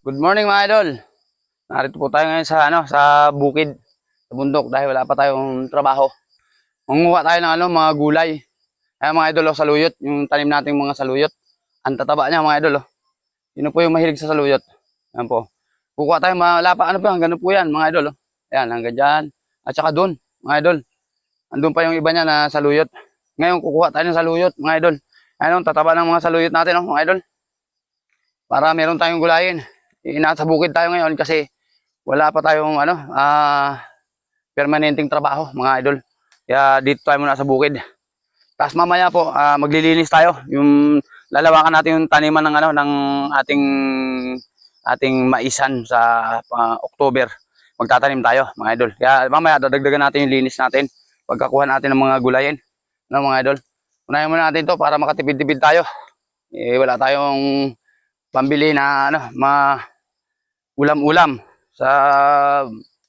Good morning mga idol. Narito po tayo ngayon sa bukid, sa bundok dahil wala pa tayong trabaho. Mangunguha tayo ng mga gulay. Ayan mga idol, saluyot, yung tanim nating mga saluyot. Ang tataba niya mga idol. Sino po yung mahilig sa saluyot? Ayan po. Kukuha tayo, wala pa hanggang po yan mga idol. Ayan, hanggang dyan. At saka doon, mga idol. Andun pa yung iba niya na saluyot. Ngayon kukuha tayo ng saluyot mga idol. Ayan, tataba ng mga saluyot natin mga idol. Para meron tayong gulayin. Nasa bukid tayo ngayon kasi wala pa tayong permanenteng trabaho mga idol. Kaya dito tayo muna sa bukid. Tapos mamaya po maglilinis tayo. Yung lalawakan natin yung taniman ng ating maisan sa October. Magtatanim tayo mga idol. Kaya mamaya dadagdagan natin yung linis natin. Pagkakuha natin ng mga gulayin. Mga idol. Unahin muna natin to para makatipid-tipid tayo. Wala tayong pambili na ulam-ulam sa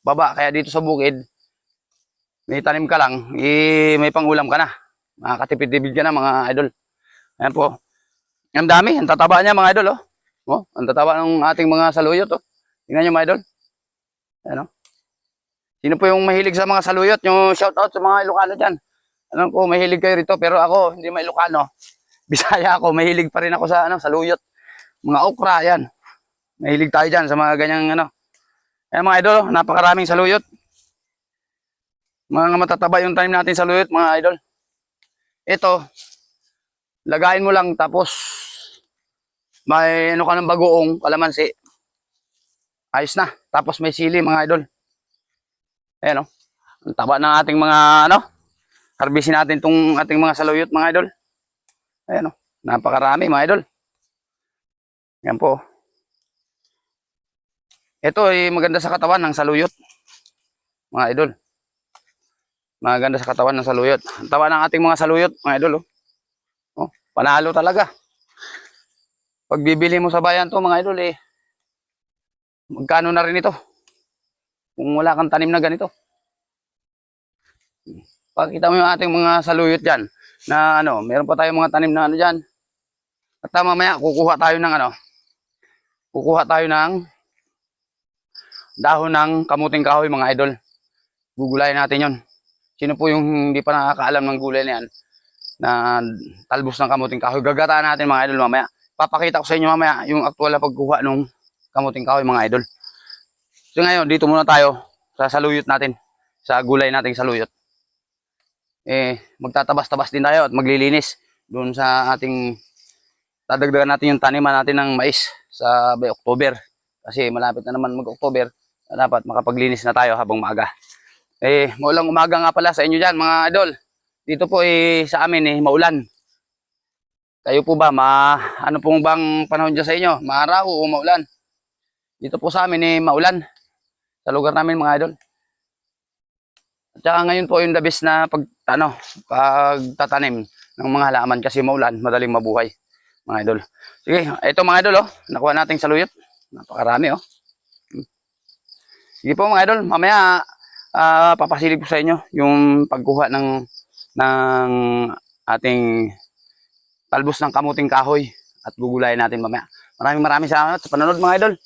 baba. Kaya dito sa bukid, may tanim ka lang, may pang-ulam ka na. Makakatipid-tipid ka na mga idol. Ayan po. Ang dami, ang tataba niya mga idol. Ang tataba ng ating mga saluyot. Tingnan nyo mga idol. Ayan, Sino po yung mahilig sa mga saluyot? Yung shout out sa mga Ilocano dyan. Alam ko, mahilig kayo rito. Pero ako, hindi may Ilocano. Bisaya ako, mahilig pa rin ako sa saluyot. Mga okra, yan. Mahilig tayo dyan sa mga ganyang Ayan mga idol, napakaraming saluyot. Mga matataba yung tanim natin saluyot mga idol. Ito, lagayin mo lang tapos may ka ng bagoong kalamansi. Ayos na. Tapos may sili mga idol. Ayan ang taba ng ating mga harbisin natin tong ating mga saluyot mga idol. Ayan napakarami mga idol. Ayan po. Ito ay maganda sa katawan ng saluyot. Mga idol. Maganda sa katawan ng saluyot. Ang taba ng ating mga saluyot mga idol. Panalo talaga. Pag bibili mo sa bayan to mga idol magkano na rin ito? Kung wala kang tanim na ganito. Pakita mo yung ating mga saluyot diyan na meron pa tayong mga tanim na diyan. At mamaya kukuha tayo ng dahon ng kamuting kahoy mga idol. Gugulayin natin 'yon. Sino po yung hindi pa nakakaalam ng gulay na yan na talbos ng kamuting kahoy? Gagataan natin mga idol mamaya. Papakita ko sa inyo mamaya yung aktual na pagkuha ng kamuting kahoy mga idol. So ngayon, dito muna tayo sa saluyot natin, sa gulay nating saluyot. Magtatabas-tabas din tayo at maglilinis doon sa ating dadagdagan natin yung taniman natin ng mais sa October. Kasi malapit na naman mag-October, dapat makapaglinis na tayo habang maaga. Maulang umaga nga pala sa inyo dyan mga idol. Dito po sa amin maulan. Kayo po ba, ano pong bang panahon dyan sa inyo? Maaraw o maulan? Dito po sa amin maulan. Sa lugar namin mga idol. At saka ngayon po yung the best na pagtatanim ng mga halaman kasi maulan, madaling mabuhay mga idol. Sige, ito mga idol nakuha nating saluyot. Napakarami Sige po mga idol, mamaya papasilip ko sa inyo yung pagkuha ng ating talbos ng kamuting kahoy at gugulayin natin mamaya. Maraming salamat sa panonood mga idol.